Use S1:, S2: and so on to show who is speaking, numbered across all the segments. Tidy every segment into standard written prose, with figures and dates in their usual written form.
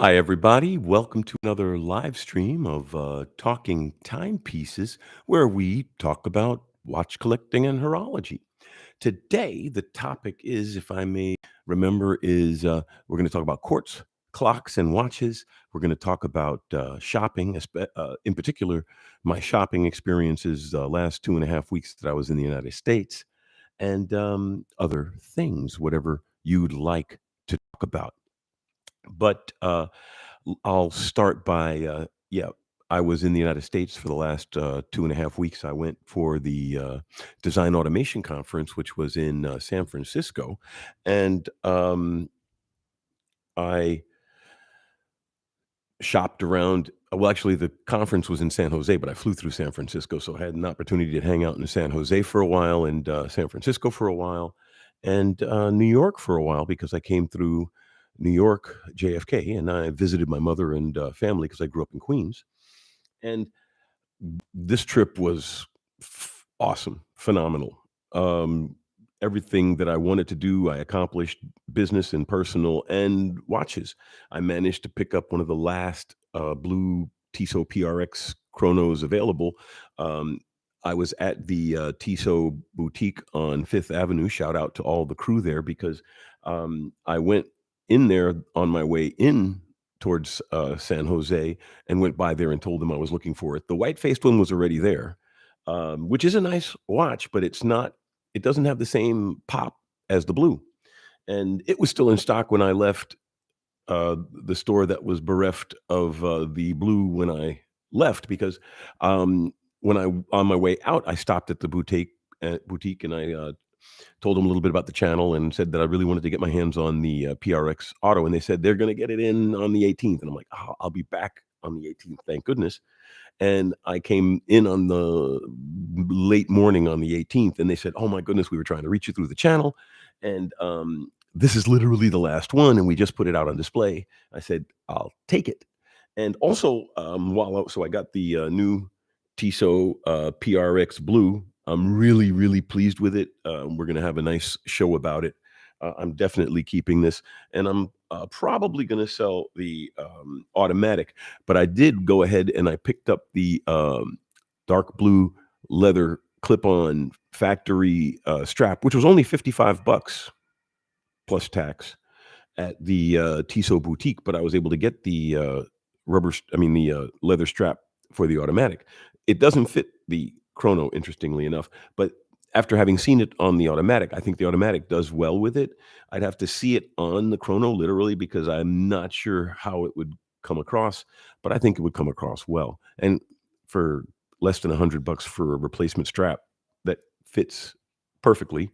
S1: Hi, everybody. Welcome to another live stream of Talking Timepieces, where we talk about watch collecting and horology. Today, the topic is, if I may remember, is we're going to talk about quartz clocks and watches. We're going to talk about shopping, in particular, my shopping experiences the last 2.5 weeks that I was in the United States, and other things, whatever you'd like to talk about. But I'll start by, yeah, I was in the United States for the last 2.5 weeks. I went for the Design Automation Conference, which was in San Francisco. And I shopped around. Well, actually, the conference was in San Jose, but I flew through San Francisco. So I had an opportunity to hang out in San Jose for a while and San Francisco for a while and New York for a while because I came through New York, JFK, and I visited my mother and family because I grew up in Queens. And this trip was awesome, phenomenal. Um, Everything that I wanted to do, I accomplished, business and personal, and watches. I managed to pick up one of the last blue Tissot PRX chronos available. Um, I was at the Tissot boutique on Fifth Avenue. Shout out to all the crew there because I went in there on my way in towards San Jose and went by there and told them I was looking for it. The white-faced one was already there, which is a nice watch, but it doesn't have the same pop as the blue. And it was still in stock when I left the store that was bereft of the blue when I left because when I on my way out, I stopped at the boutique and I told them a little bit about the channel and said that I really wanted to get my hands on the PRX Auto, and they said they're going to get it in on the 18th, and I'm like, oh, I'll be back on the 18th, thank goodness. And I came in on the late morning on the 18th, and they said, "Oh my goodness, we were trying to reach you through the channel, and this is literally the last one, and we just put it out on display." I said, "I'll take it." And also, so I got the new Tissot PRX Blue. I'm really, really pleased with it. We're going to have a nice show about it. I'm definitely keeping this, and I'm probably going to sell the automatic. But I did go ahead and I picked up the dark blue leather clip-on factory strap, which was only $55 plus tax at the Tissot boutique. But I was able to get the the leather strap for the automatic. It doesn't fit the chrono, interestingly enough, but after having seen it on the automatic, I think the automatic does well with it. I'd have to see it on the chrono literally because I'm not sure how it would come across, but I think it would come across well. And for less than $100 for a replacement strap that fits perfectly,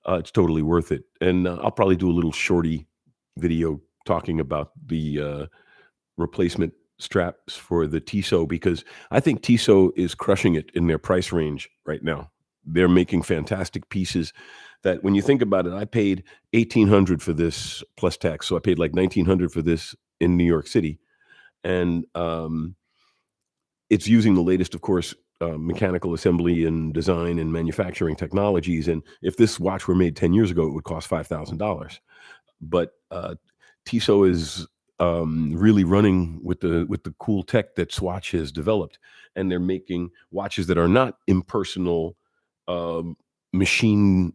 S1: it's totally worth it. And I'll probably do a little shorty video talking about the replacement straps for the Tissot because I think Tissot is crushing it in their price range right now. They're making fantastic pieces that when you think about it, I paid 1,800 for this plus tax. So I paid like 1,900 for this in New York City. And it's using the latest, of course, mechanical assembly and design and manufacturing technologies. And if this watch were made 10 years ago, it would cost $5,000. But Tissot is really running with the cool tech that Swatch has developed, and they're making watches that are not impersonal, machine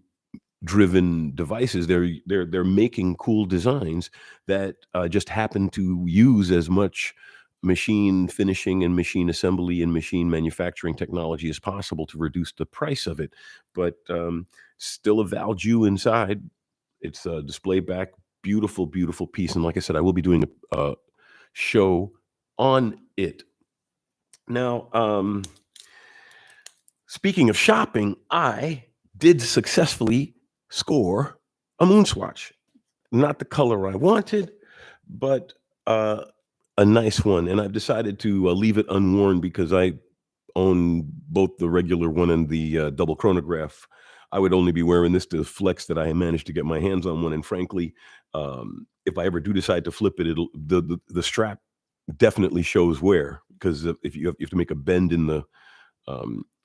S1: driven devices. They're making cool designs that just happen to use as much machine finishing and machine assembly and machine manufacturing technology as possible to reduce the price of it, but still a value inside. It's a display back, beautiful, beautiful piece. And like I said, I will be doing a show on it. Now, speaking of shopping, I did successfully score a moon swatch. Not the color I wanted, but a nice one. And I've decided to leave it unworn because I own both the regular one and the double chronograph. I would only be wearing this to flex that I managed to get my hands on one. And frankly, if I ever do decide to flip it, the strap definitely shows wear because if you have to make a bend in the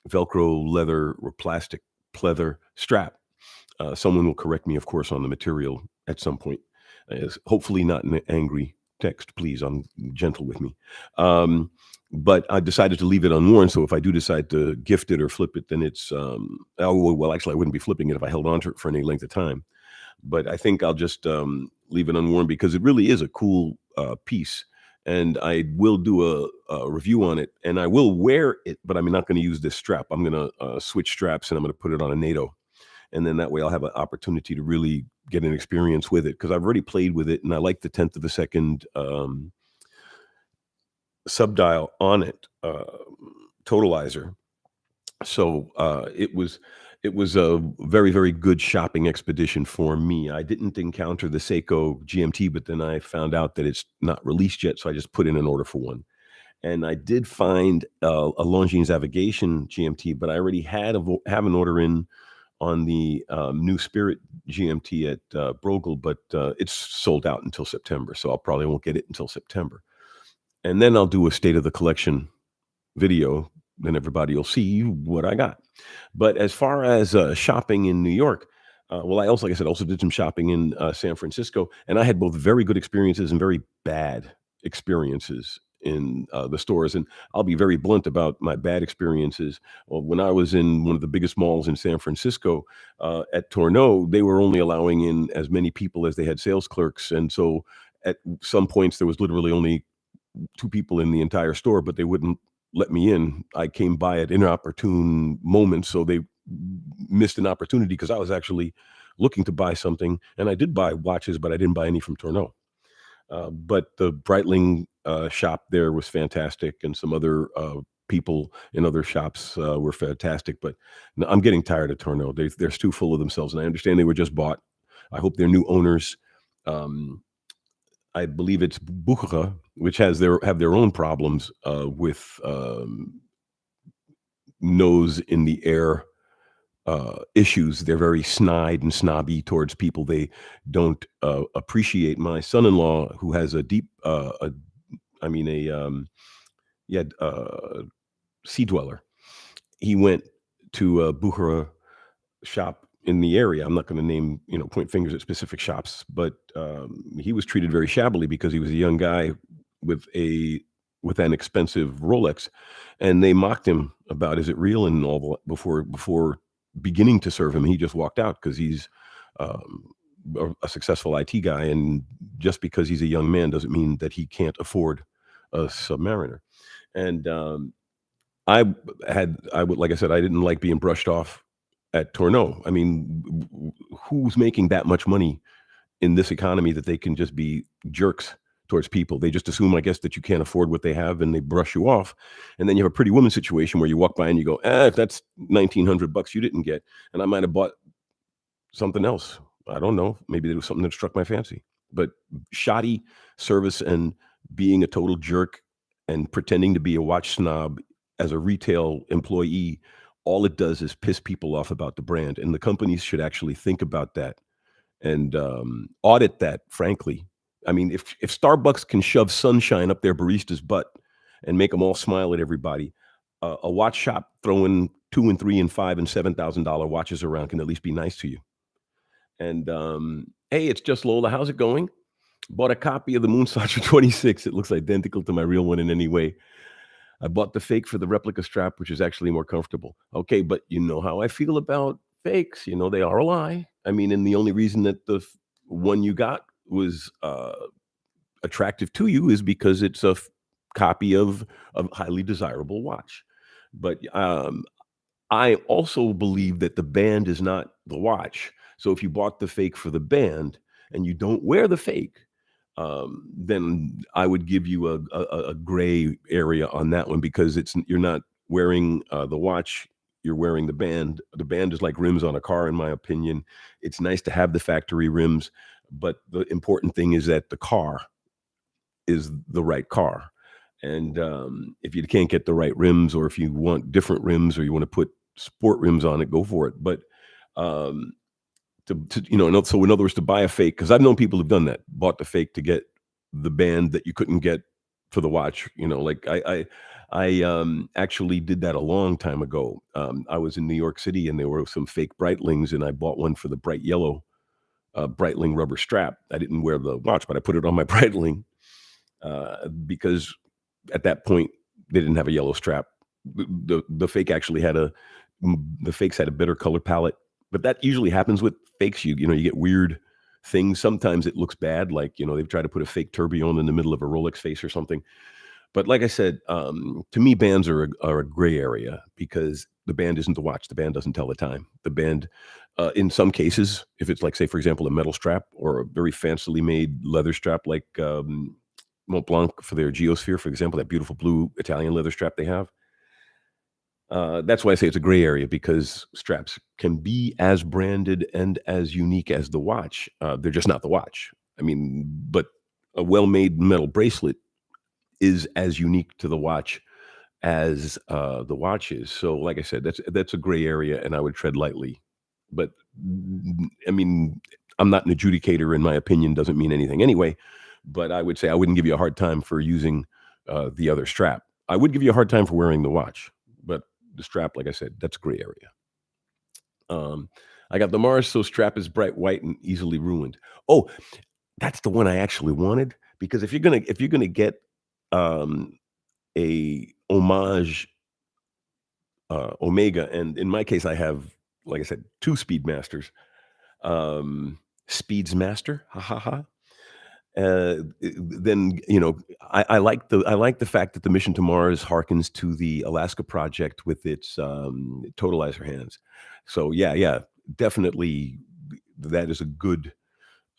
S1: Velcro leather or plastic pleather strap. Someone will correct me, of course, on the material at some point. Hopefully not in an angry text, please. I'm gentle with me. Um, but I decided to leave it unworn. So if I do decide to gift it or flip it, then it's well, actually, I wouldn't be flipping it if I held on to it for any length of time. But I think I'll just leave it unworn because it really is a cool piece. And I will do a review on it, and I will wear it, but I'm not going to use this strap. I'm going to switch straps, and I'm going to put it on a NATO, and then that way I'll have an opportunity to really get an experience with it because I've already played with it, and I like the tenth of a second subdial on it, totalizer. So it was a very, very good shopping expedition for me. I didn't encounter the Seiko GMT, but then I found out that it's not released yet, so I just put in an order for one. And I did find a Longines Navigation GMT, but I already have an order in on the New Spirit GMT at Brogle, but it's sold out until September, so I'll probably won't get it until September. And then I'll do a state of the collection video, then everybody will see what I got. But as far as shopping in New York, well, I also, like I said, also did some shopping in San Francisco, and I had both very good experiences and very bad experiences in the stores. And I'll be very blunt about my bad experiences. Well, when I was in one of the biggest malls in San Francisco at Tourneau, they were only allowing in as many people as they had sales clerks, and so at some points there was literally only two people in the entire store, but they wouldn't let me in. I came by at inopportune moments, so they missed an opportunity because I was actually looking to buy something, and I did buy watches, but I didn't buy any from Tourneau. But the Breitling shop there was fantastic, and some other people in other shops were fantastic. But no, I'm getting tired of Tourneau. They're too full of themselves, and I understand they were just bought. I hope their new owners. I believe it's Buchera, which have their own problems with nose in the air issues. They're very snide and snobby towards people. They don't appreciate my son-in-law, who has a deep, I mean, yeah, sea dweller. He went to a Buchera shop in the area. I'm not going to name, point fingers at specific shops, but he was treated very shabbily because he was a young guy with an expensive Rolex, and they mocked him about, is it real, and all before beginning to serve him. He just walked out because he's a successful IT guy, and just because he's a young man doesn't mean that he can't afford a Submariner. And like I said, I didn't like being brushed off at Tourneau. I mean, who's making that much money in this economy that they can just be jerks towards people? They just assume, I guess, that you can't afford what they have, and they brush you off. And then you have a pretty woman situation where you walk by and you go, if that's $1,900 you didn't get, and I might have bought something else. I don't know. Maybe there was something that struck my fancy. But shoddy service and being a total jerk and pretending to be a watch snob as a retail employee, all it does is piss people off about the brand. And the companies should actually think about that and audit that, frankly. I mean, if Starbucks can shove sunshine up their barista's butt and make them all smile at everybody, a watch shop throwing $2,000 and $3,000 and $5,000 and $7,000 watches around can at least be nice to you. And hey, it's just Lola. How's it going? Bought a copy of the Moonsatcher 26. It looks identical to my real one in any way. I bought the fake for the replica strap, which is actually more comfortable. Okay, but you know how I feel about fakes. They are a lie. I mean, and the only reason that the one you got was attractive to you is because it's a copy of a highly desirable watch. But I also believe that the band is not the watch. So if you bought the fake for the band and you don't wear the fake, then I would give you a gray area on that one, because you're not wearing the watch, you're wearing the band. The band is like rims on a car, in my opinion. It's nice to have the factory rims, but the important thing is that the car is the right car. And if you can't get the right rims, or if you want different rims, or you want to put sport rims on it, go for it. But so in other words, to buy a fake, because I've known people who've done that, bought the fake to get the band that you couldn't get for the watch. Like I actually did that a long time ago. I was in New York City, and there were some fake Breitlings, and I bought one for the bright yellow Breitling rubber strap. I didn't wear the watch, but I put it on my Breitling. because at that point they didn't have a yellow strap. The fake actually had the fakes had a better color palette, but that usually happens with fakes. You get weird things. Sometimes it looks bad, like they've tried to put a fake tourbillon in the middle of a Rolex face or something. But like I said, to me, bands are a gray area because the band isn't the watch. The band doesn't tell the time. The band, in some cases, if it's like, say, for example, a metal strap or a very fancily made leather strap, like Mont Blanc for their Geosphere, for example, that beautiful blue Italian leather strap they have. That's why I say it's a gray area because straps can be as branded and as unique as the watch. They're just not the watch. I mean, but a well-made metal bracelet is as unique to the watch as the watch is. So, like I said, that's a gray area, and I would tread lightly. But I mean, I'm not an adjudicator, and my opinion doesn't mean anything anyway. But I would say I wouldn't give you a hard time for using the other strap. I would give you a hard time for wearing the watch, but the strap, like I said, that's a gray area. I got the Mars, so strap is bright white and easily ruined. Oh, that's the one I actually wanted because if you're gonna get um, a homage Omega, and in my case, I have, like I said, two Speedmasters. Speedsmaster, ha ha ha. Then I like the fact that the mission to Mars harkens to the Alaska project with its totalizer hands. So yeah, definitely that is a good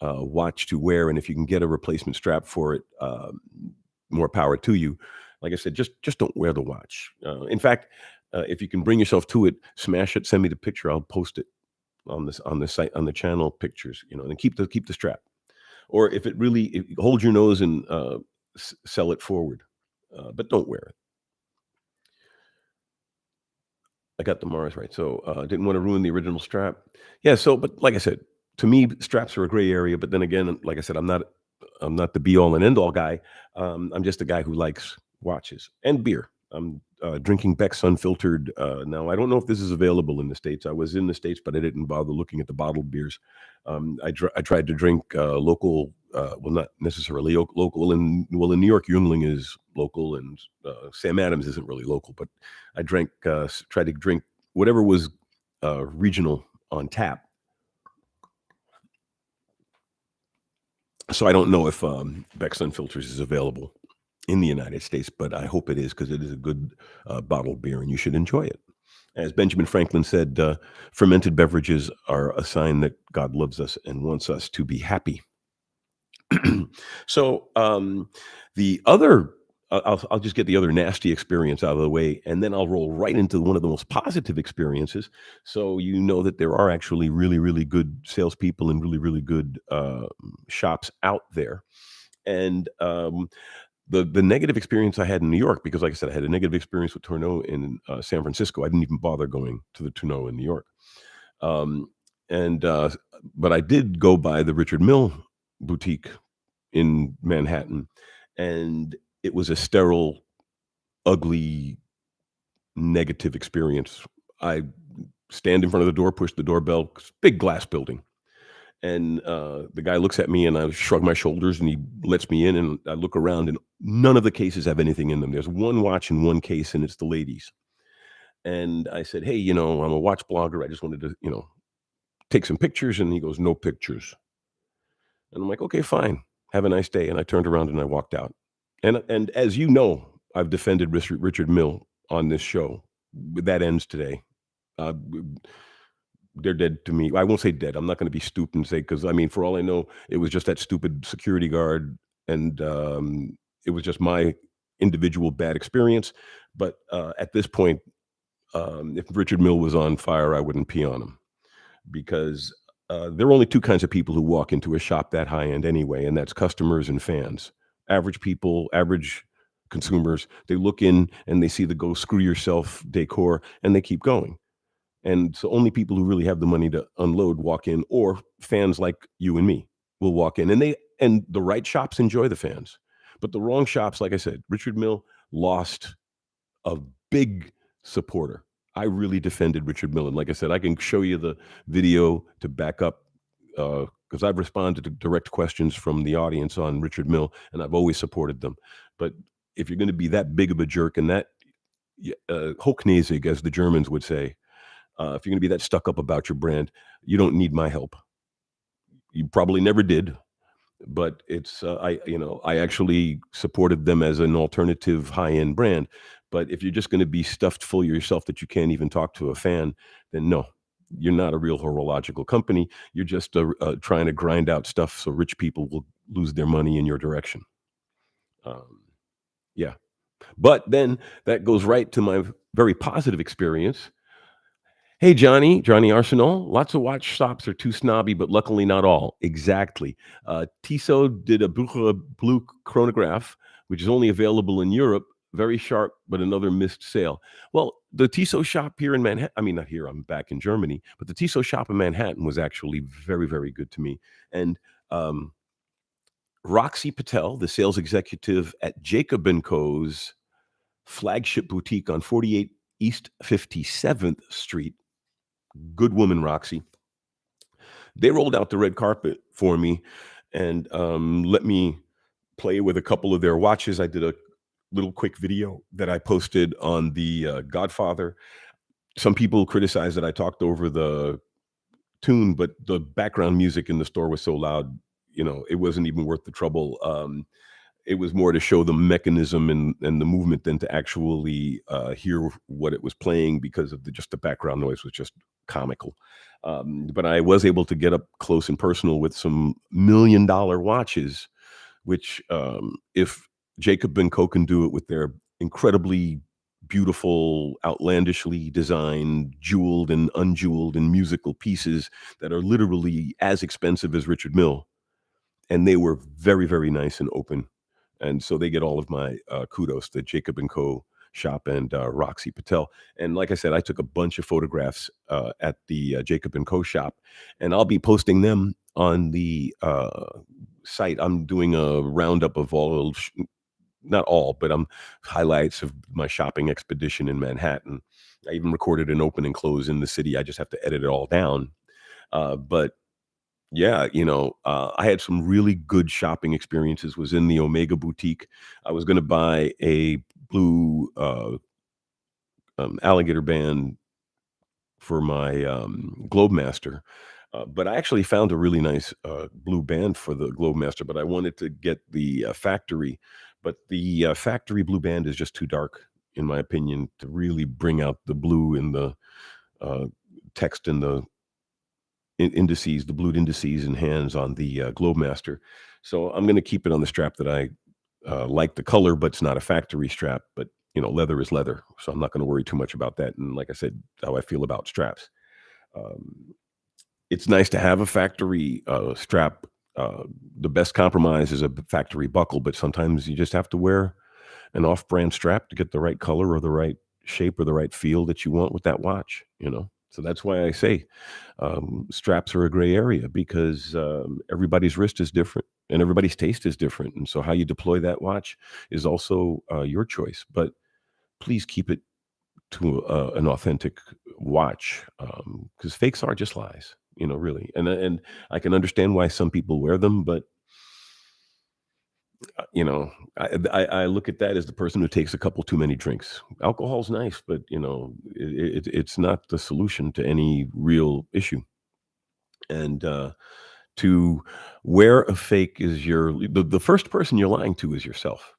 S1: watch to wear, and if you can get a replacement strap for it, more power to you. Like I said, just don't wear the watch. In fact, if you can bring yourself to it, smash it, send me the picture. I'll post it on the site on the channel pictures. And keep the strap. Or if hold your nose and sell it forward, but don't wear it. I got the Mars right, so didn't want to ruin the original strap. Yeah, so but like I said, to me, straps are a gray area. But then again, like I said, I'm not the be all and end all guy. I'm just a guy who likes watches and beer. I'm drinking Beck's Unfiltered now. I don't know if this is available in the States. I was in the States, but I didn't bother looking at the bottled beers. I tried to drink local, well, not necessarily local. In New York, Yungling is local, and Sam Adams isn't really local. But I tried to drink whatever was regional on tap. So I don't know if Beck's Unfilters is available in the United States, but I hope it is because it is a good bottled beer and you should enjoy it. As Benjamin Franklin said, fermented beverages are a sign that God loves us and wants us to be happy. So the other, I'll just get the other nasty experience out of the way, and then I'll roll right into one of the most positive experiences. So you know that there are actually really, really good salespeople and really, really good shops out there. And the negative experience I had in New York, because like I said, I had a negative experience with Tourneau in San Francisco. I didn't even bother going to the Tourneau in New York. Um, and but I did go by the Richard Mill boutique in Manhattan, and it was a sterile, ugly, negative experience. I stand in front of the door, push the doorbell, big glass building. And the guy looks at me, and I shrug my shoulders, and he lets me in. And I look around, and none of the cases have anything in them. There's one watch in one case, and it's the ladies. And I said, "Hey, I'm a watch blogger. I just wanted to, take some pictures." And he goes, "No pictures." And I'm like, "Okay, fine. Have a nice day." And I turned around and I walked out. And as you know, I've defended Richard Mill on this show. That ends today. Uh, they're dead to me. I won't say dead. I'm not going to be stupid and say, because I mean, for all I know, it was just that stupid security guard, and it was just my individual bad experience. But at this point, if Richard Mill was on fire, I wouldn't pee on him, because there are only two kinds of people who walk into a shop that high end anyway, and that's customers and fans. Average people, average consumers, they look in and they see the "go screw yourself" decor, and they keep going. And so only people who really have the money to unload walk in, or fans like you and me will walk in. And the right shops enjoy the fans. But the wrong shops, like I said, Richard Mill lost a big supporter. I really defended Richard Mill. And like I said, I can show you the video to back up because I've responded to direct questions from the audience on Richard Mill, and I've always supported them. But if you're going to be that big of a jerk and that hochnäsig, as the Germans would say, if you're going to be that stuck up about your brand, you don't need my help. You probably never did, but it's I actually supported them as an alternative high end brand. But if you're just going to be stuffed full of yourself that you can't even talk to a fan, then no, you're not a real horological company. You're just trying to grind out stuff so rich people will lose their money in your direction. Um, yeah, but then that goes right to my very positive experience. Hey, Johnny Arsenal. Lots of watch shops are too snobby, but luckily not all. Exactly. Tissot did a Bucher Blue chronograph, which is only available in Europe. Very sharp, but another missed sale. Well, the Tissot shop here in Manhattan, I mean, not here, I'm back in Germany, but the Tissot shop in Manhattan was actually very, very good to me. And um, Roxy Patel, the sales executive at Jacob& Co.'s flagship boutique on 48 East 57th Street, good woman, Roxy. They rolled out the red carpet for me and let me play with a couple of their watches. I did a little quick video that I posted on the Godfather. Some people criticized that I talked over the tune, but the background music in the store was so loud, it wasn't even worth the trouble. It was more to show the mechanism and the movement than to actually hear what it was playing, because of just the background noise was just comical. But I was able to get up close and personal with some $1 million watches, which if Jacob & Co. can do it with their incredibly beautiful, outlandishly designed, jeweled and unjeweled and musical pieces that are literally as expensive as Richard Mill, and they were very, very nice and open. And so they get all of my kudos, the Jacob & Co. shop and Roxy Patel. And like I said, I took a bunch of photographs at the Jacob & Co. shop, and I'll be posting them on the site. I'm doing a roundup of all, not all, but highlights of my shopping expedition in Manhattan. I even recorded an open and close in the city. I just have to edit it all down. But yeah, I had some really good shopping experiences. Was in the Omega boutique. I was going to buy a blue alligator band for my Globemaster, but I actually found a really nice blue band for the Globemaster. But I wanted to get the factory, but the factory blue band is just too dark, in my opinion, to really bring out the blue in the text and the indices, the blued indices and hands on the Globemaster. So I'm going to keep it on the strap that I like the color, but it's not a factory strap. But leather is leather, so I'm not going to worry too much about that. And like I said, how I feel about straps. It's nice to have a factory strap. The best compromise is a factory buckle, but sometimes you just have to wear an off-brand strap to get the right color or the right shape or the right feel that you want with that watch. So that's why I say straps are a gray area, because everybody's wrist is different and everybody's taste is different. And so how you deploy that watch is also your choice. But please keep it to an authentic watch, because fakes are just lies, really. And I can understand why some people wear them, but I look at that as the person who takes a couple too many drinks. Alcohol's nice, but it's not the solution to any real issue. And to wear a fake is the first person you're lying to is yourself.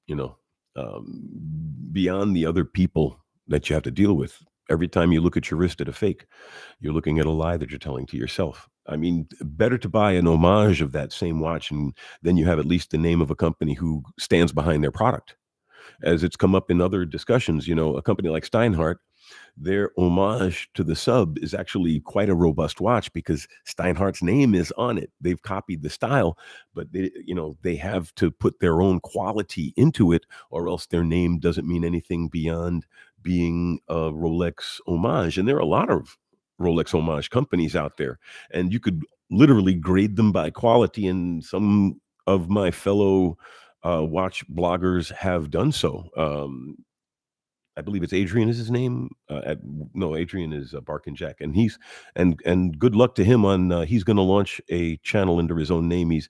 S1: You know, Beyond the other people that you have to deal with. Every time you look at your wrist at a fake, you're looking at a lie that you're telling to yourself. I mean, better to buy an homage of that same watch, and then you have at least the name of a company who stands behind their product. As it's come up in other discussions, a company like Steinhardt, their homage to the sub is actually quite a robust watch, because Steinhardt's name is on it. They've copied the style, but they have to put their own quality into it, or else their name doesn't mean anything beyond being a Rolex homage. And there are a lot of Rolex homage companies out there, and you could literally grade them by quality. And some of my fellow watch bloggers have done so. I believe it's Adrian is his name. No, Adrian is Bark and Jack, and and good luck to him on. He's going to launch a channel under his own name. He's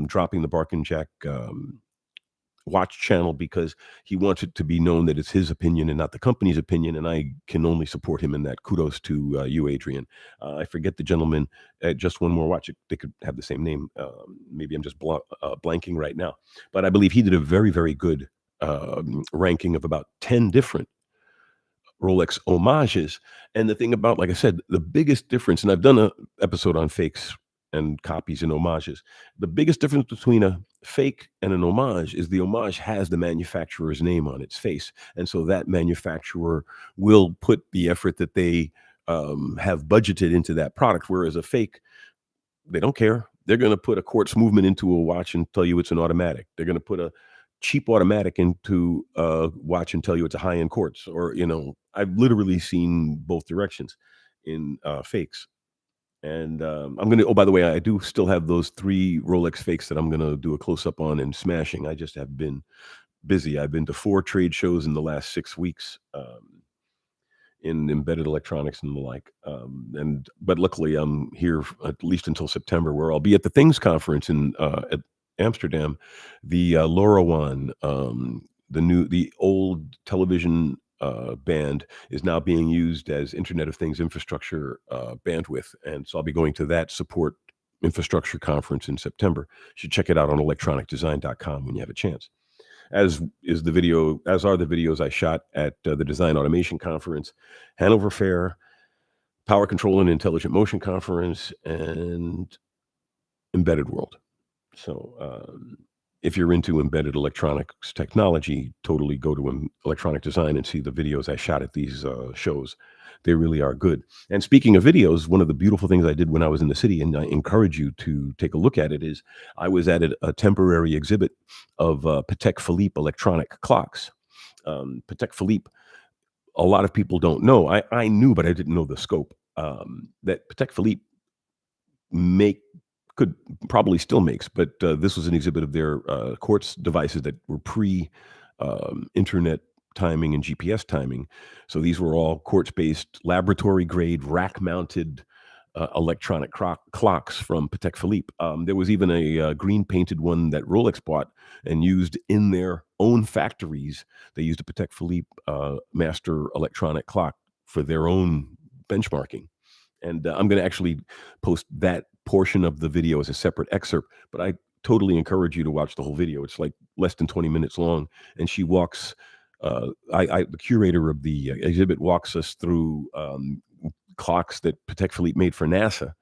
S1: dropping the Bark and Jack watch channel because he wants it to be known that it's his opinion and not the company's opinion. And I can only support him in that. Kudos to you, Adrian. I forget the gentleman at Just One More Watch. They could have the same name. Maybe I'm just blanking right now. But I believe he did a very, very good ranking of about 10 different Rolex homages. And the thing about, like I said, the biggest difference, and I've done an episode on fakes and copies and homages. The biggest difference between a fake and an homage is the homage has the manufacturer's name on its face. And so that manufacturer will put the effort that they have budgeted into that product. Whereas a fake, they don't care. They're going to put a quartz movement into a watch and tell you it's an automatic. They're going to put a cheap automatic into a watch and tell you it's a high-end quartz. Or, I've literally seen both directions in fakes. And I'm going to, oh, by the way, I do still have those 3 Rolex fakes that I'm going to do a close-up on and smashing. I just have been busy. I've been to 4 trade shows in the last 6 weeks. In embedded electronics and the like. But luckily I'm here at least until September, where I'll be at the Things conference in at Amsterdam. The LoRaWAN, the old television band is now being used as Internet of Things infrastructure bandwidth. And so I'll be going to that support infrastructure conference in September. You should check it out on electronicdesign.com when you have a chance. As are the videos I shot at the Design Automation Conference, Hanover Fair, Power Control and Intelligent Motion Conference, and Embedded World. So if you're into embedded electronics technology, totally go to Electronic Design and see the videos I shot at these shows. They really are good. And speaking of videos, one of the beautiful things I did when I was in the city, and I encourage you to take a look at it, is I was at a temporary exhibit of Patek Philippe electronic clocks. Patek Philippe, a lot of people don't know. I knew, but I didn't know the scope. That Patek Philippe could probably still makes, but this was an exhibit of their quartz devices that were pre-internet timing and GPS timing. So these were all quartz-based, laboratory-grade, rack-mounted electronic clocks from Patek Philippe. There was even a green-painted one that Rolex bought and used in their own factories. They used a Patek Philippe master electronic clock for their own benchmarking. And I'm going to actually post that portion of the video as a separate excerpt, but I totally encourage you to watch the whole video. It's like less than 20 minutes long, and she walks. The curator of the exhibit walks us through clocks that Patek Philippe made for NASA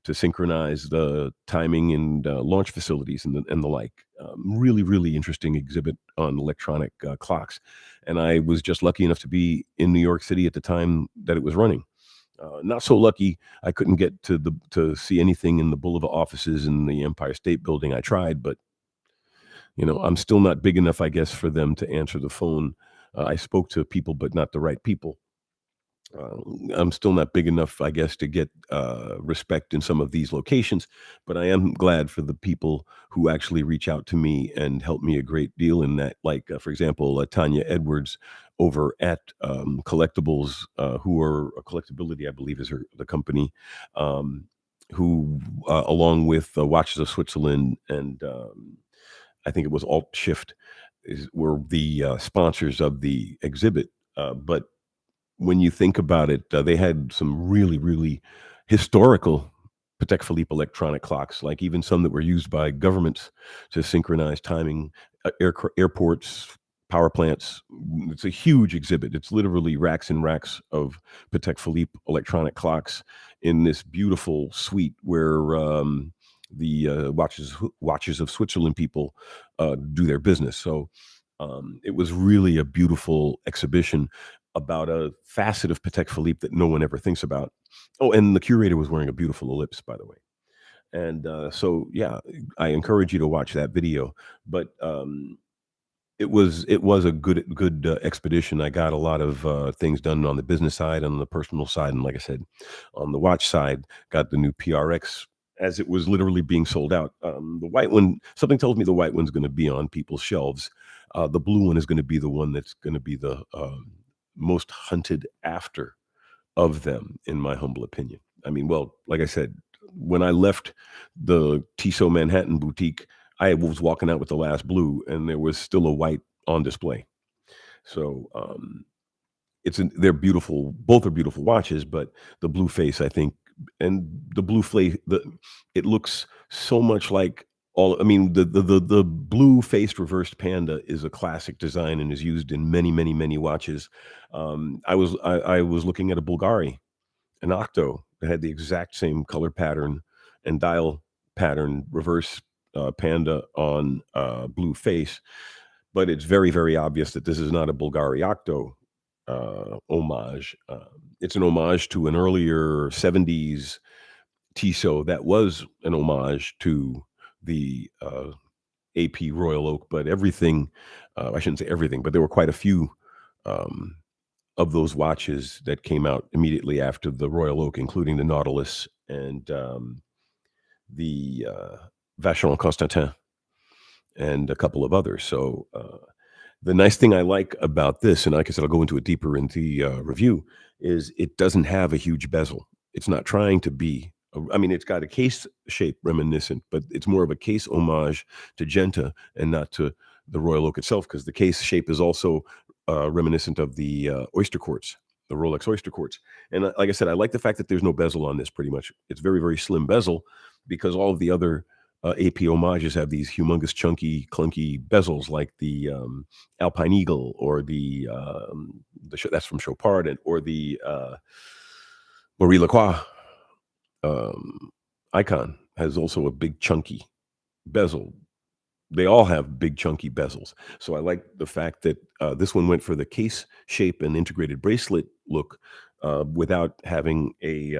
S1: to synchronize the timing and launch facilities and the like. Really, really interesting exhibit on electronic clocks. And I was just lucky enough to be in New York City at the time that it was running. Not so lucky I couldn't get to see anything in the Boulevard offices in the Empire State Building. I tried, but I'm still not big enough, I guess, for them to answer the phone. I spoke to people, but not the right people. I'm still not big enough, I guess, to get respect in some of these locations, but I am glad for the people who actually reach out to me and help me a great deal in that. Like, for example, Tanya Edwards over at Collectibles, who are Collectability, I believe, is the company, who, along with Watches of Switzerland and I think it was Alt Shift, were the sponsors of the exhibit. But when you think about it, they had some really, really historical Patek Philippe electronic clocks, like even some that were used by governments to synchronize timing, airports, power plants. It's a huge exhibit. It's literally racks and racks of Patek Philippe electronic clocks in this beautiful suite where the Watches of Switzerland people do their business. So it was really a beautiful exhibition about a facet of Patek Philippe that no one ever thinks about. Oh, and the curator was wearing a beautiful ellipse, by the way. And so, yeah, I encourage you to watch that video. But it was a good expedition. I got a lot of things done on the business side, on the personal side, and like I said, on the watch side, got the new PRX as it was literally being sold out. The white one, something tells me the white one's going to be on people's shelves The blue one is going to be the one that's going to be the most hunted after of them, in my humble opinion. I mean, well, like I said, when I left the Tissot Manhattan boutique, I was walking out with the last blue, and there was still a white on display. So they're beautiful. Both are beautiful watches, but the blue face, I think, and the blue flake, it looks so much like all. I mean, the blue faced reversed panda is a classic design and is used in many, many, many watches. I was looking at a Bulgari, an Octo that had the exact same color pattern and dial pattern, reverse panda on blue face, but it's very, very obvious that this is not a Bulgari Octo homage. It's an homage to an earlier 70s Tissot that was an homage to the AP Royal Oak, but everything, I shouldn't say everything, but there were quite a few um, of those watches that came out immediately after the Royal Oak, including the Nautilus and the Vacheron Constantin and a couple of others. So the nice thing I like about this, and like I said, I'll go into it deeper in the review, is it doesn't have a huge bezel. It's not trying to be. I mean, it's got a case shape reminiscent, but it's more of a case homage to Genta and not to the Royal Oak itself, because the case shape is also reminiscent of the oyster quartz, the Rolex oyster quartz. And like I said, I like the fact that there's no bezel on this. Pretty much, it's very, very slim bezel, because all of the other AP homages have these humongous, chunky, clunky bezels, like the Alpine Eagle or that's from Chopard, or the Marie Lacroix icon has also a big, chunky bezel. They all have big, chunky bezels. So I like the fact that this one went for the case shape and integrated bracelet look without having a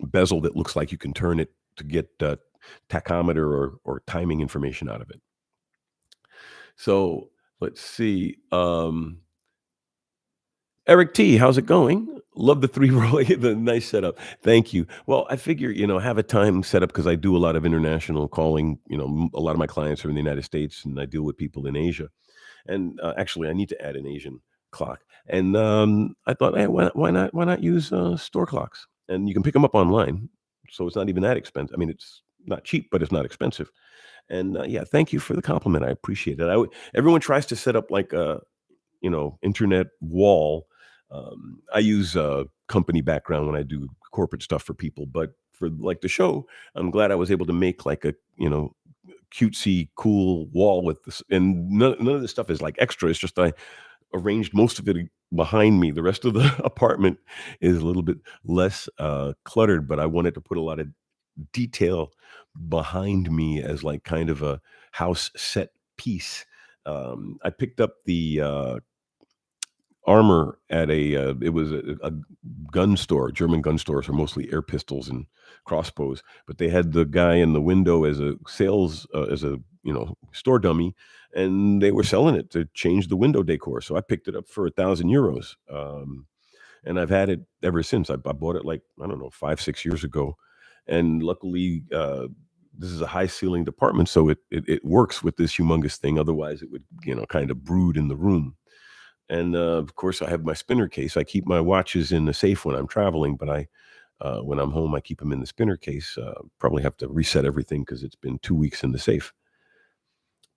S1: bezel that looks like you can turn it to get tachometer or timing information out of it. So let's see. Eric T, how's it going? Love the three roll, the nice setup. Thank you. Well, I figure, have a time set up because I do a lot of international calling. A lot of my clients are in the United States, and I deal with people in Asia. And actually, I need to add an Asian clock. And I thought, hey, why not use store clocks? And you can pick them up online, so it's not even that expensive. I mean, it's not cheap, but it's not expensive. And yeah, thank you for the compliment. I appreciate it. Everyone tries to set up like a internet wall. I use company background when I do corporate stuff for people, but for like the show, I'm glad I was able to make like a cutesy, cool wall with this, and none of this stuff is like extra. It's just I arranged most of it behind me. The rest of the apartment is a little bit less cluttered, but I wanted to put a lot of detail behind me as like kind of a house set piece. I picked up the armor at it was a gun store. German gun stores are mostly air pistols and crossbows, but they had the guy in the window as a sales as a store dummy, and they were selling it to change the window decor. So I picked it up for €1,000, and I've had it ever since. I bought it like, I don't know, 5-6 years ago, and luckily this is a high ceiling apartment, so it works with this humongous thing. Otherwise, it would kind of brood in the room. And of course, I have my spinner case. I keep my watches in the safe when I'm traveling, but when I'm home, I keep them in the spinner case. Probably have to reset everything because it's been 2 weeks in the safe.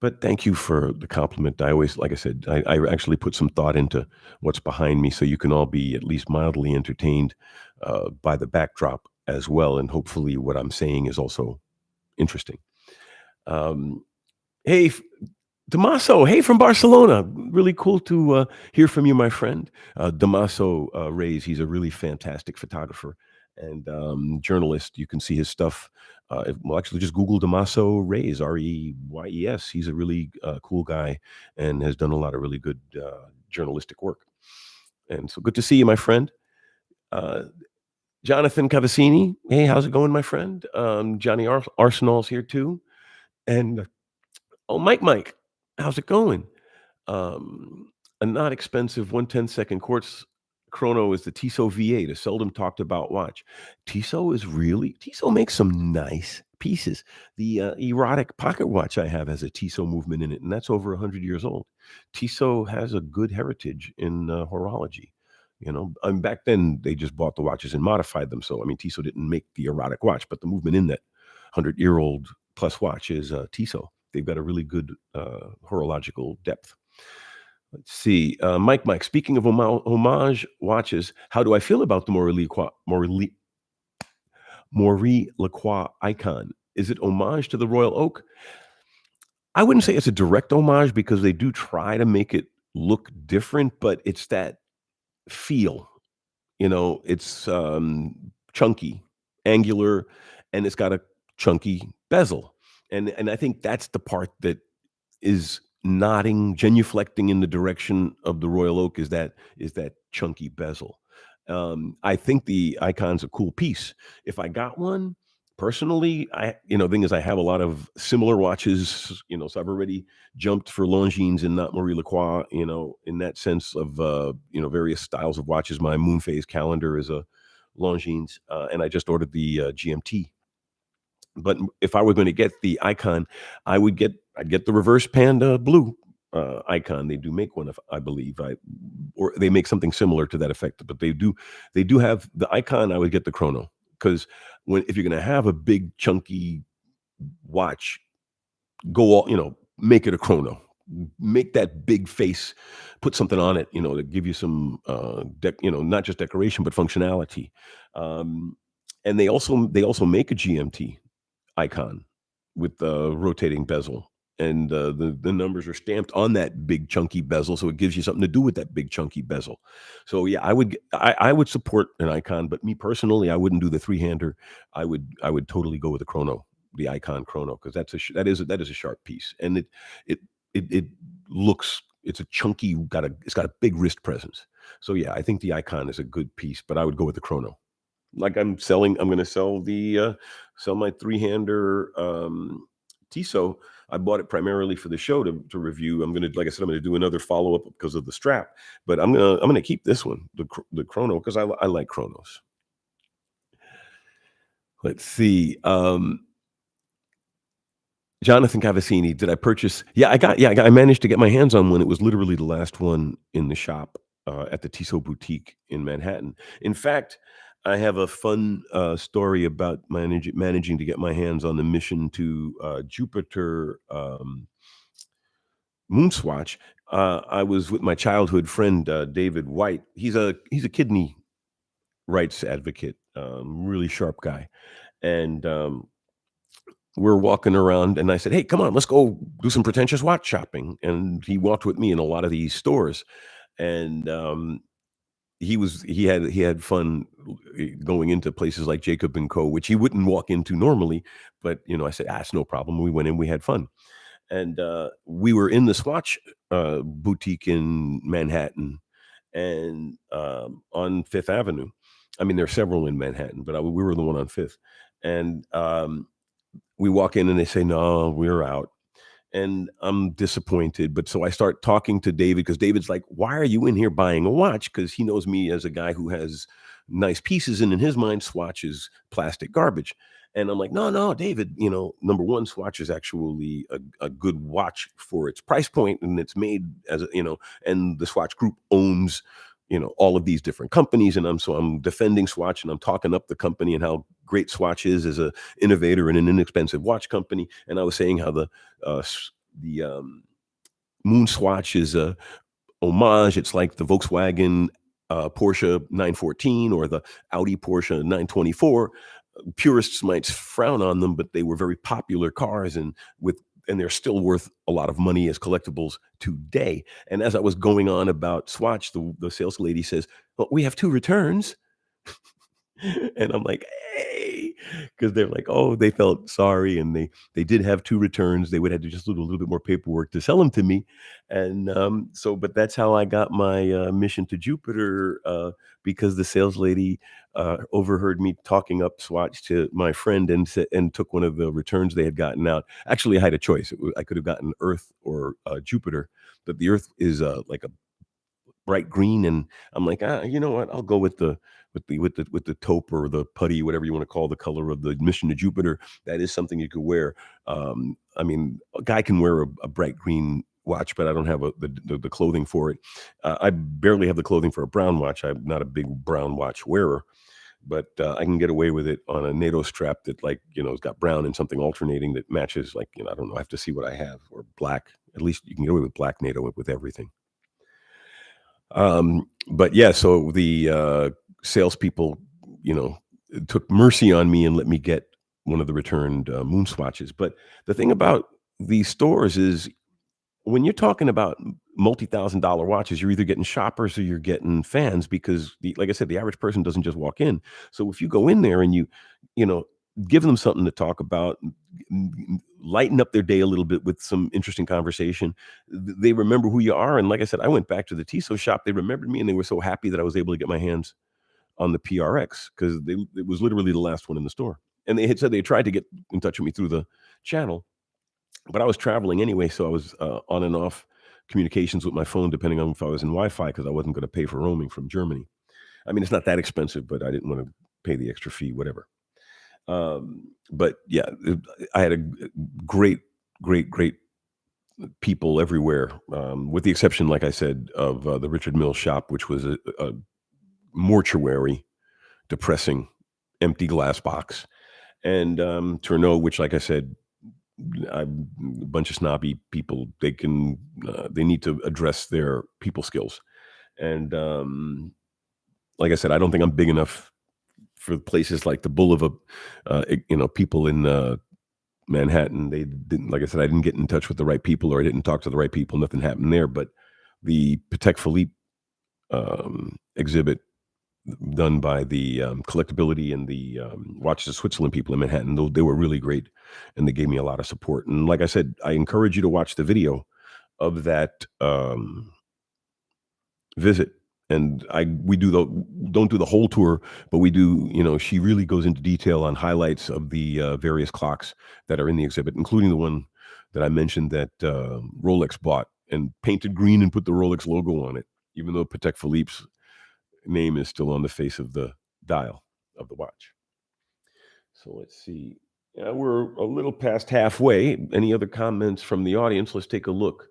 S1: But thank you for the compliment. I always, like I said, I actually put some thought into what's behind me, so you can all be at least mildly entertained by the backdrop as well. And hopefully what I'm saying is also interesting. Hey, Damaso, hey, from Barcelona. Really cool to hear from you, my friend. Damaso Reyes, he's a really fantastic photographer and journalist. You can see his stuff. Actually, just Google Damaso Reyes, Reyes. He's a really cool guy and has done a lot of really good journalistic work. And so good to see you, my friend. Jonathan Cavassini, hey, how's it going, my friend? Johnny Arsenal's here too. And Mike, how's it going? A not expensive 1/10-second quartz chrono is the Tissot V8, a seldom talked about watch. Tissot makes some nice Timepieces. The erotic pocket watch I have has a Tissot movement in it, and that's over 100 years old. Tissot has a good heritage in horology. Back then they just bought the watches and modified them. So I mean, Tissot didn't make the erotic watch, but the movement in that 100-year-old plus watch is Tissot. They've got a really good horological depth. Let's see. Mike, speaking of homage watches, how do I feel about the Marie Lacroix icon? Is it homage to the Royal Oak? I wouldn't say it's a direct homage because they do try to make it look different, but it's that feel. It's chunky, angular, and it's got a chunky bezel. And I think that's the part that is nodding, genuflecting in the direction of the Royal Oak is that chunky bezel. I think the Icon's a cool piece. If I got one, personally, thing is I have a lot of similar watches, so I've already jumped for Longines and not Marie Lacroix, in that sense of, various styles of watches. My moon phase calendar is a Longines, and I just ordered the GMT. But if I were going to get the Icon, I'd get the reverse panda blue Icon. They do make one, if I believe, or they make something similar to that effect. But they do have the Icon. I would get the chrono because if you're going to have a big chunky watch, go all make it a chrono. Make that big face, put something on it, to give you some, not just decoration but functionality. And they also make a GMT Icon with the rotating bezel, and the numbers are stamped on that big chunky bezel, so it gives you something to do with that big chunky bezel. So yeah, I would support an Icon, but me personally, I wouldn't do the three-hander. I would totally go with the chrono, the Icon chrono, because that is a sharp piece, and it looks, it's a chunky, it's got a big wrist presence. So yeah, I think the Icon is a good piece, but I would go with the chrono. Like I'm going to sell my three-hander Tissot. I bought it primarily for the show to review. Like I said, I'm going to do another follow-up because of the strap, but I'm going to keep this one, the chrono, because I like chronos. Let's see. Jonathan Cavassini, did I purchase? Yeah, I managed to get my hands on one. It was literally the last one in the shop at the Tissot boutique in Manhattan. In fact, I have a fun story about managing to get my hands on the mission to Jupiter moon swatch. I was with my childhood friend David White. He's a kidney rights advocate, really sharp guy, and we're walking around, and I said, "Hey, come on, let's go do some pretentious watch shopping." And he walked with me in a lot of these stores, and he had fun going into places like Jacob and Co., which he wouldn't walk into normally. But I said, it's no problem. We went in, we had fun, and we were in the Swatch boutique in Manhattan, and on Fifth Avenue. I mean, there are several in Manhattan, but we were the one on Fifth, and we walk in, and they say, "No, we're out." And I'm disappointed. But so I start talking to David, because David's like, "Why are you in here buying a watch?" Because he knows me as a guy who has nice pieces, and in his mind, Swatch is plastic garbage. And I'm like, "No, no, David. Number one, Swatch is actually a good watch for its price point, and it's made as and the Swatch Group owns." All of these different companies, and I'm defending Swatch, and I'm talking up the company and how great Swatch is as a innovator and an inexpensive watch company. And I was saying how the Moon Swatch is a homage. It's like the Volkswagen Porsche 914 or the Audi Porsche 924. Purists might frown on them, but they were very popular cars, and they're still worth a lot of money as collectibles today. And as I was going on about Swatch, the sales lady says, "Well, we have 2 returns." And I'm like, "Hey," because they're like, "Oh, they felt sorry, and they did have 2 returns. They would have to just do a little bit more paperwork to sell them to me." And but that's how I got my mission to Jupiter, because the sales lady overheard me talking up Swatch to my friend, and took one of the returns they had gotten out. Actually, I had a choice. I could have gotten Earth or Jupiter, but the Earth is like a bright green, and I'm like, you know what? I'll go with the with the taupe or the putty, whatever you want to call the color of the mission to Jupiter. That is something you could wear. I mean, a guy can wear a bright green watch, but I don't have the clothing for it. I barely have the clothing for a brown watch. I'm not a big brown watch wearer, but I can get away with it on a NATO strap that, like, it's got brown and something alternating that matches. Like, I don't know. I have to see what I have, or black. At least you can get away with black NATO with everything. But yeah, so the salespeople, took mercy on me and let me get one of the returned moon swatches. But the thing about these stores is, when you're talking about multi-thousand-dollar watches, you're either getting shoppers or you're getting fans, because, like I said, the average person doesn't just walk in. So if you go in there and you know, give them something to talk about, lighten up their day a little bit with some interesting conversation, they remember who you are. And like I said, I went back to the Tissot shop. They remembered me, and they were so happy that I was able to get my hands on the PRX, because it was literally the last one in the store. And they had said they tried to get in touch with me through the channel, but I was traveling anyway, so I was on and off communications with my phone, depending on if I was in Wi-Fi, because I wasn't going to pay for roaming from Germany. I mean, it's not that expensive, but I didn't want to pay the extra fee, whatever. But yeah, I had a great, great, great people everywhere, with the exception, like I said, of the Richard Mills shop, which was a mortuary, depressing, empty glass box, and Tourneau, which, like I said, a bunch of snobby people. They need to address their people skills. And like I said, I don't think I'm big enough for places like the Boulevard. People in Manhattan, they didn't, like I said, I didn't get in touch with the right people, or I didn't talk to the right people. Nothing happened there. But the Patek Philippe exhibit done by the Collectability and the Watches of Switzerland people in Manhattan, they were really great, and they gave me a lot of support. And like I said, I encourage you to watch the video of that visit. And we don't do the whole tour, but we do. She really goes into detail on highlights of the various clocks that are in the exhibit, including the one that I mentioned that Rolex bought and painted green and put the Rolex logo on it, even though Patek Philippe's name is still on the face of the dial of the watch. So let's see. Yeah, we're a little past halfway. Any other comments from the audience? Let's take a look.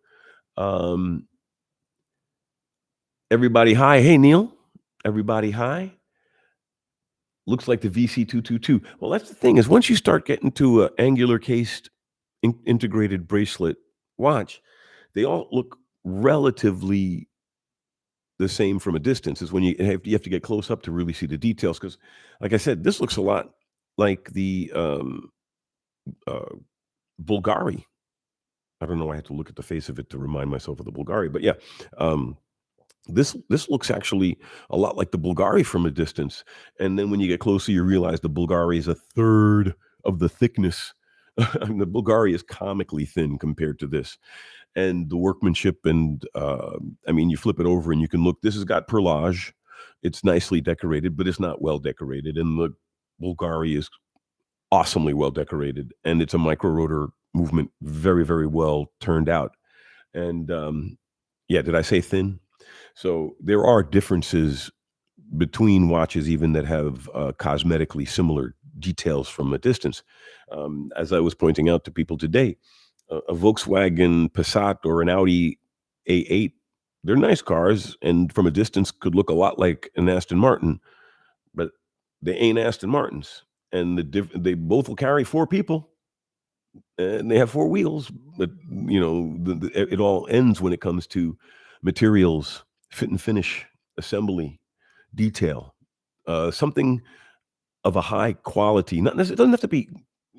S1: Everybody, hi. Hey, Neil. Everybody, hi. Looks like the VC222. Well, that's the thing, is once you start getting to an angular cased integrated bracelet watch, they all look relatively the same from a distance. Is when you have to get close up to really see the details, because, like I said, this looks a lot like the Bulgari. I don't know. I had to look at the face of it to remind myself of the Bulgari, but yeah, this looks actually a lot like the Bulgari from a distance. And then when you get closer, you realize the Bulgari is a third of the thickness. I mean, the Bulgari is comically thin compared to this. And the workmanship, and I mean, you flip it over and you can look. This has got perlage. It's nicely decorated, but it's not well decorated. And the Bulgari is awesomely well decorated, and it's a micro rotor movement, very, very well turned out. And yeah, did I say thin? So there are differences between watches, even that have cosmetically similar details from a distance. As I was pointing out to people today, a Volkswagen Passat or an Audi A8, they're nice cars, and from a distance could look a lot like an Aston Martin, but they ain't Aston Martins. And they both will carry 4 people, and they have 4 wheels. But it all ends when it comes to materials, fit and finish, assembly, detail, something of a high quality. Not necessarily, it doesn't have to be.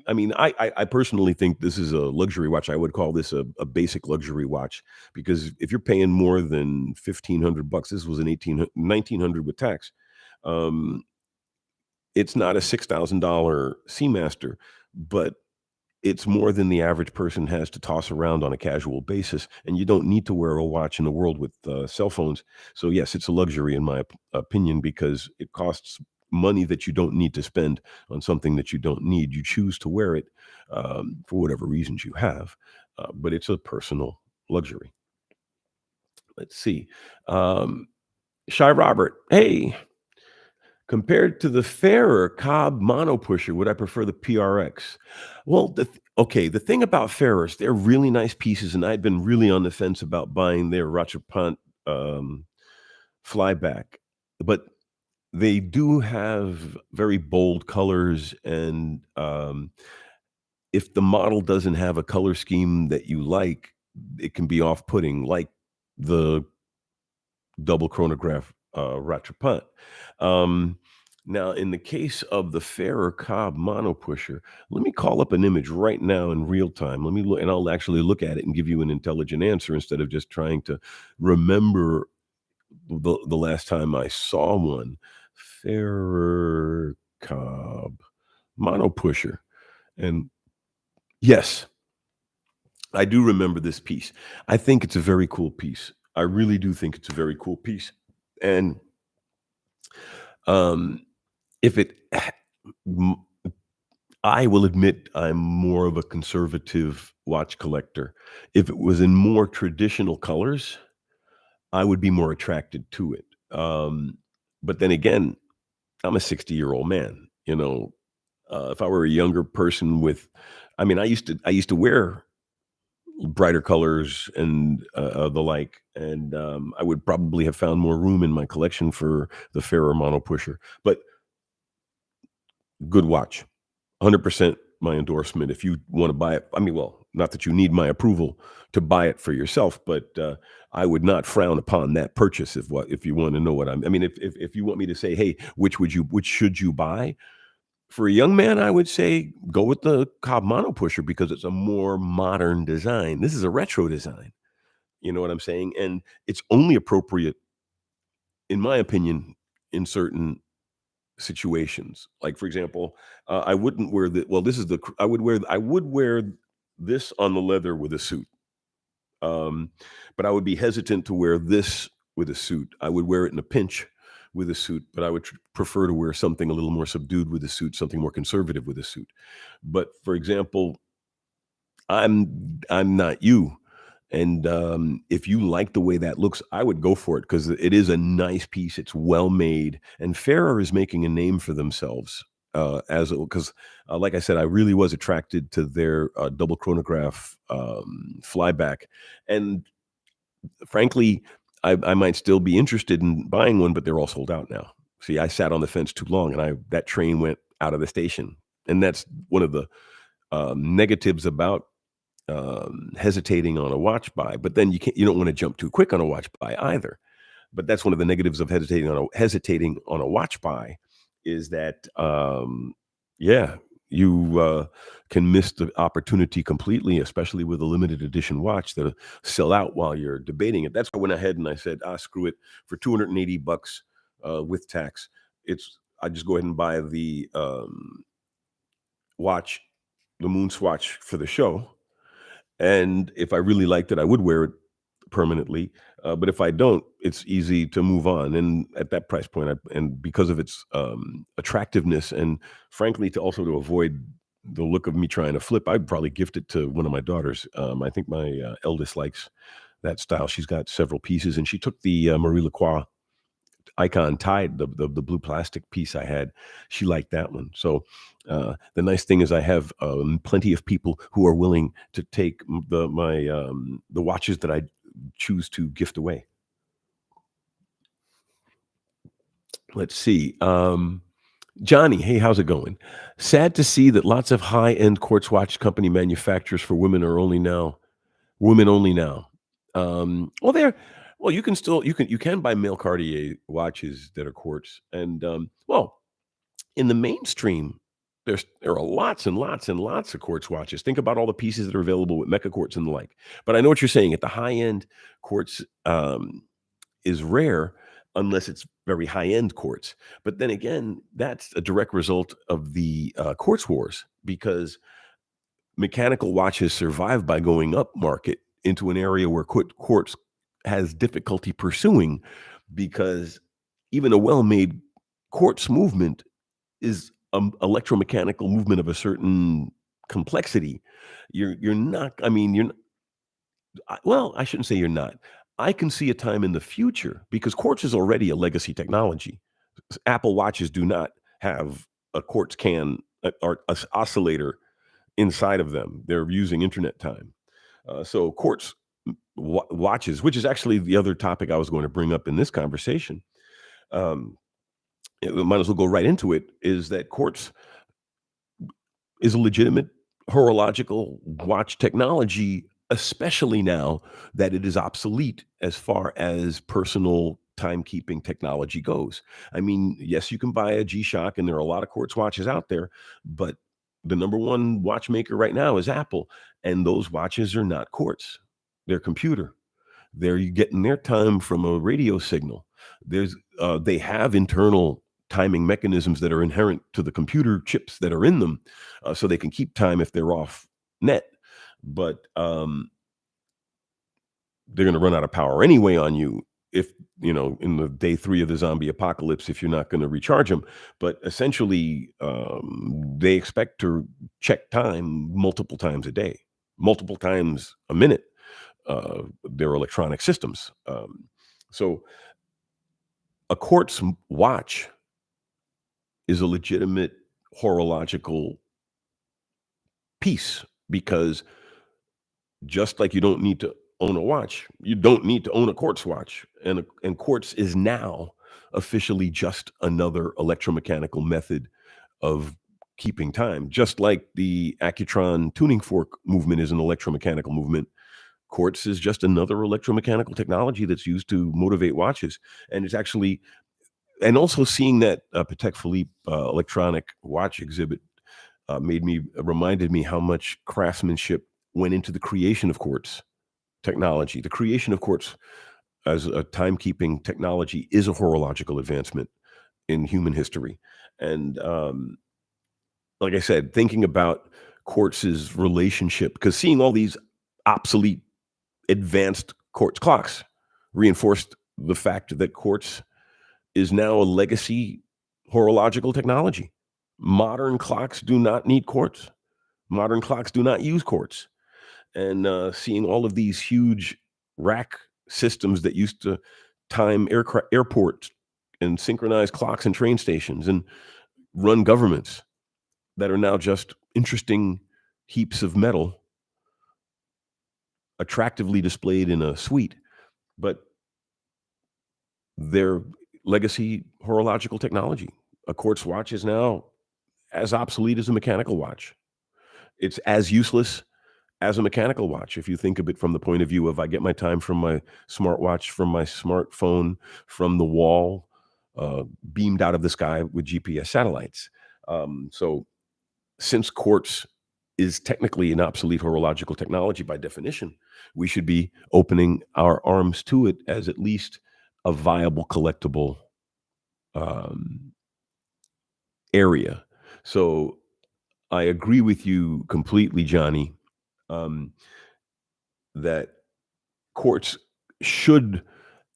S1: I mean, I personally think this is a luxury watch. I would call this a basic luxury watch, because if you're paying more than $1,500, this was an $1,900 with tax. It's not a $6,000 Seamaster, but it's more than the average person has to toss around on a casual basis. And you don't need to wear a watch in a world with cell phones. So yes, it's a luxury in my opinion, because it costs money that you don't need to spend on something that you don't need. You choose to wear it for whatever reasons you have, but it's a personal luxury. Let's see. Shy Robert, hey. Compared to the fairer Cobb mono pusher, would I prefer the PRX? Well, okay, the thing about Ferrers, they're really nice pieces, and I'd been really on the fence about buying their Rattrapant um, flyback, but they do have very bold colors, and if the model doesn't have a color scheme that you like, it can be off-putting, like the double chronograph Rattrapant. Um, Now, in the case of the Fairer Cobb mono pusher, let me call up an image right now in real time. Let me look, and I'll actually look at it and give you an intelligent answer instead of just trying to remember the last time I saw one. Fairer Cobb mono pusher, and yes, I do remember this piece. I think it's a very cool piece. I really do think it's a very cool piece, and um, if it m I will admit I'm more of a conservative watch collector. If it was in more traditional colors, I would be more attracted to it. But then again, I'm a 60-year-old man, you know? If I were a younger person with I mean, I used to wear brighter colors and, the like, and, I would probably have found more room in my collection for the fairer mono pusher, but good watch. 100% my endorsement if you wanna buy it. I mean, well, not that you need my approval to buy it for yourself, but, I would not frown upon that purchase if you wanna know what I mean, if you want me to say, "Hey, which should you buy?" For a young man, I would say go with the Cobb Mono Pusher because it's a more modern design. This is a retro design, you know what I'm saying? And it's only appropriate, in my opinion, in certain situations. Like, for example, I wouldn't wear the well, this is the cr I would wear this on the leather with a suit, um, but I would be hesitant to wear this with a suit. I would wear it in a pinch with a suit, but I would prefer to wear something a little more subdued with a suit, something more conservative with a suit. But, for example, I'm not you, and, if you like the way that looks, I would go for it because it is a nice piece, it's well made, and Ferrer is making a name for themselves, as because, like I said, I really was attracted to their, double chronograph, flyback, and frankly, I might still be interested in buying one, but they're all sold out now. See, I sat on the fence too long, and I that train went out of the station, and that's one of the, negatives about hesitating on a watch buy, but then you don't want to jump too quick on a watch buy either. But that's one of the negatives of hesitating on a watch buy is that yeah, you can miss the opportunity completely, especially with a limited edition watch that'll sell out while you're debating it. That's why I went ahead and I said, screw it for $280 with tax. I just go ahead and buy the watch, the Moon Swatch for the show, and if I really liked it, I would wear it permanently. But if I don't, it's easy to move on. And at that price point, and because of its attractiveness, and frankly, to avoid the look of me trying to flip, I'd probably gift it to one of my daughters. I think my eldest likes that style. She's got several pieces, and she took the Marie Lacroix icon tied, the blue plastic piece I had. She liked that one. So the nice thing is I have plenty of people who are willing to take the watches that I choose to gift away. Let's see. Johnny, hey, how's it going? Sad to see that lots of high-end quartz watch company manufacturers for women only now. Well, you can buy male Cartier watches that are quartz, and in the mainstream, there are lots and lots and lots of quartz watches. Think about all the pieces that are available with mecha quartz and the like. But I know what you're saying. At the high end, quartz is rare unless it's very high end quartz. But then again, that's a direct result of the quartz wars because mechanical watches survive by going up market into an area where quartz has difficulty pursuing because even a well-made quartz movement is electromechanical movement of a certain complexity. You're not. I mean, well, I shouldn't say you're not. I can see a time in the future because quartz is already a legacy technology. Apple watches do not have a quartz can or oscillator inside of them. They're using internet time. So quartz watches, which is actually the other topic I was going to bring up in this conversation. Um, we might as well go right into it. Is that quartz is a legitimate horological watch technology, especially now that it is obsolete as far as personal timekeeping technology goes. I mean, yes, you can buy a G-Shock, and there are a lot of quartz watches out there, but the number one watchmaker right now is Apple, and those watches are not quartz. They're computer. They're getting their time from a radio signal. They have internal timing mechanisms that are inherent to the computer chips that are in them, so they can keep time if they're off net. But they're going to run out of power anyway on you if in the day 3 of the zombie apocalypse if you're not going to recharge them. But essentially, they expect to check time multiple times a day, multiple times a minute. Their electronic systems. So a quartz watch is a legitimate horological piece because just like you don't need to own a watch, you don't need to own a quartz watch. And quartz is now officially just another electromechanical method of keeping time. Just like the Accutron tuning fork movement is an electromechanical movement, quartz is just another electromechanical technology that's used to motivate watches. And it's actually, and also seeing that Patek Philippe electronic watch exhibit reminded me how much craftsmanship went into the creation of quartz technology. The creation of quartz as a timekeeping technology is a horological advancement in human history. And like I said, thinking about quartz's relationship, because seeing all these obsolete advanced quartz clocks reinforced the fact that quartz is now a legacy horological technology. Modern clocks do not need quartz. Modern clocks do not use quartz. And seeing all of these huge rack systems that used to time airports and synchronize clocks and train stations and run governments that are now just interesting heaps of metal attractively displayed in a suite, but they're legacy horological technology. A quartz watch is now as obsolete as a mechanical watch. It's as useless as a mechanical watch. If you think of it from the point of view of I get my time from my smartwatch, from my smartphone, from the wall, beamed out of the sky with GPS satellites. So since quartz is technically an obsolete horological technology by definition, we should be opening our arms to it as at least a viable collectible um, area. So I agree with you completely, Johnny, um, that quartz should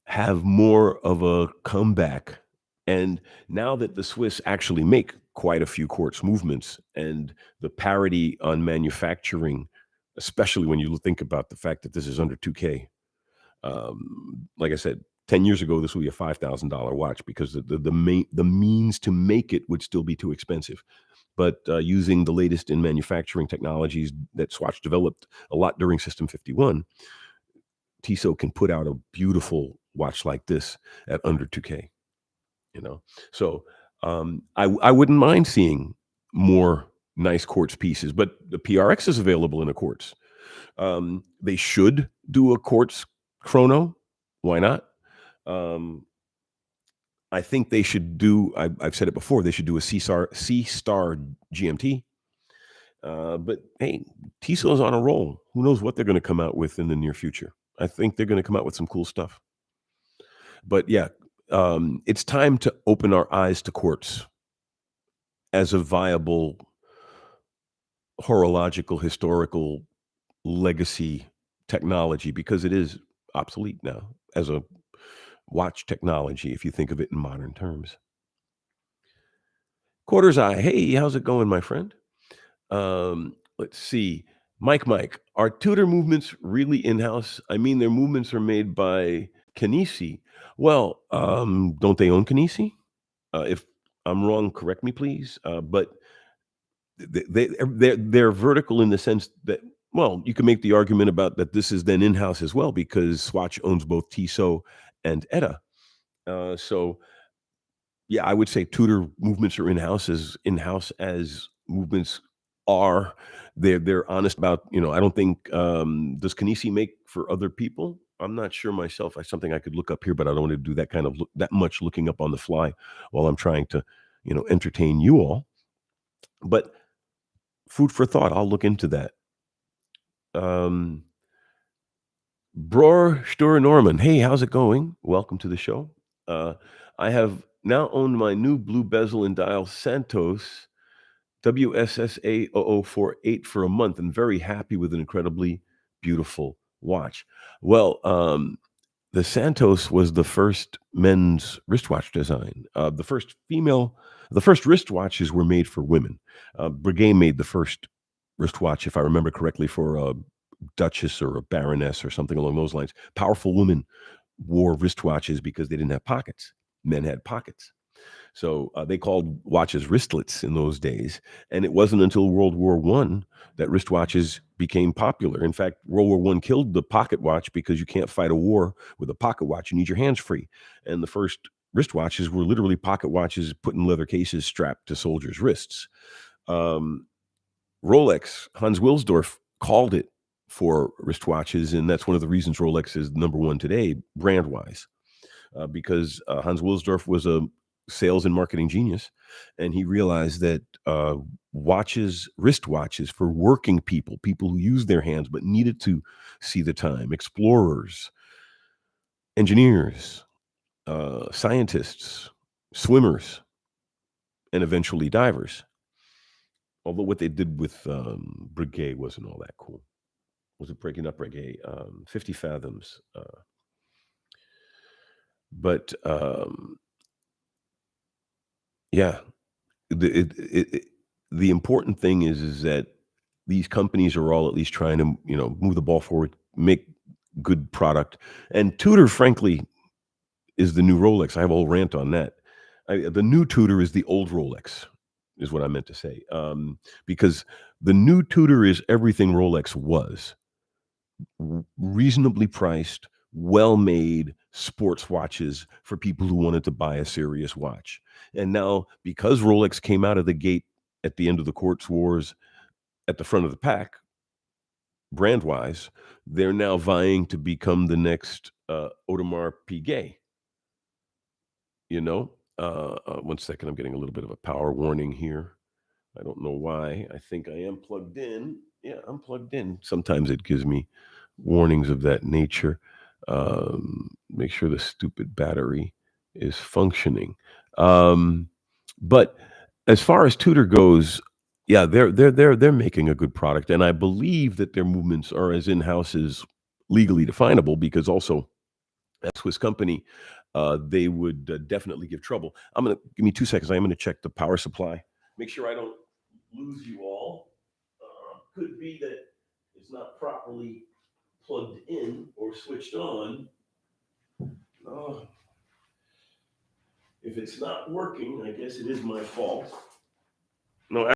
S1: have more of a comeback. And now that the Swiss actually make quite a few quartz movements and the parity on manufacturing, especially when you think about the fact that this is under 2K. Like I said, 10 years ago, this would be a $5,000 watch because the means to make it would still be too expensive. But using the latest in manufacturing technologies that Swatch developed a lot during System 51, Tissot can put out a beautiful watch like this at under 2K. So I wouldn't mind seeing more nice quartz pieces, but the PRX is available in a quartz. They should do a quartz chrono. Why not? I think they should do. I've said it before. They should do a C-Star GMT. But hey, Tissot's on a roll. Who knows what they're going to come out with in the near future? I think they're going to come out with some cool stuff. But yeah, it's time to open our eyes to quartz as a viable horological, historical legacy technology because it is obsolete now as a watch technology, if you think of it in modern terms. Quarters Eye, hey, how's it going, my friend? Let's see. Mike, are Tudor movements really in-house? I mean, their movements are made by Kinesi. Well, don't they own Kinesi? If I'm wrong, correct me, please. But they're vertical in the sense that, well, you can make the argument about that this is then in-house as well because Swatch owns both Tissot and Etta. So yeah, I would say Tudor movements are in-house as movements are. They're honest about, I don't think, does Kanisi make for other people? I'm not sure myself. That's something I could look up here, but I don't want to do that kind of that much looking up on the fly while I'm trying to, entertain you all. But food for thought. I'll look into that. Bror Stur Norman. Hey, how's it going? Welcome to the show. Uh, I have now owned my new blue bezel and dial Santos WSSA0048 for a month and very happy with an incredibly beautiful watch. Well, the Santos was the first men's wristwatch design. The first wristwatches were made for women. Breguet made the first wristwatch, if I remember correctly, for a duchess or a baroness or something along those lines. Powerful women wore wristwatches because they didn't have pockets. Men had pockets. So they called watches wristlets in those days. And it wasn't until World War One that wristwatches became popular. In fact, World War One killed the pocket watch because you can't fight a war with a pocket watch. You need your hands free. And the first wristwatches were literally pocket watches put in leather cases strapped to soldiers' wrists. Rolex, Hans Wilsdorf called it for wristwatches, and that's one of the reasons Rolex is number one today, brand-wise, because Hans Wilsdorf was a sales and marketing genius, and he realized that wristwatches for working people who use their hands but needed to see the time, explorers, engineers, scientists, swimmers, and eventually divers. Although what they did with Breguet wasn't all that cool. Was it breaking up Breguet? 50 fathoms. But yeah, the important thing is that these companies are all at least trying to, move the ball forward, make good product. And Tudor, frankly, is the new Rolex. I have a whole rant on that. The new Tudor is the old Rolex, is what I meant to say. Because the new Tudor is everything Rolex was. Reasonably priced, well-made sports watches for people who wanted to buy a serious watch. And now, because Rolex came out of the gate at the end of the quartz wars at the front of the pack, brand-wise, they're now vying to become the next Audemars Piguet. One second, I'm getting a little bit of a power warning here. I don't know why. I think I am plugged in. Yeah, I'm plugged in. Sometimes it gives me warnings of that nature. Make sure the stupid battery is functioning. But as far as Tudor goes, yeah, they're making a good product, and I believe that their movements are as in-house as legally definable because also a Swiss company, they would definitely give trouble. Give me 2 seconds. I am gonna check the power supply. Make sure I don't lose you all. Could be that it's not properly plugged in or switched on. Uh, if it's not working, I guess it is my fault.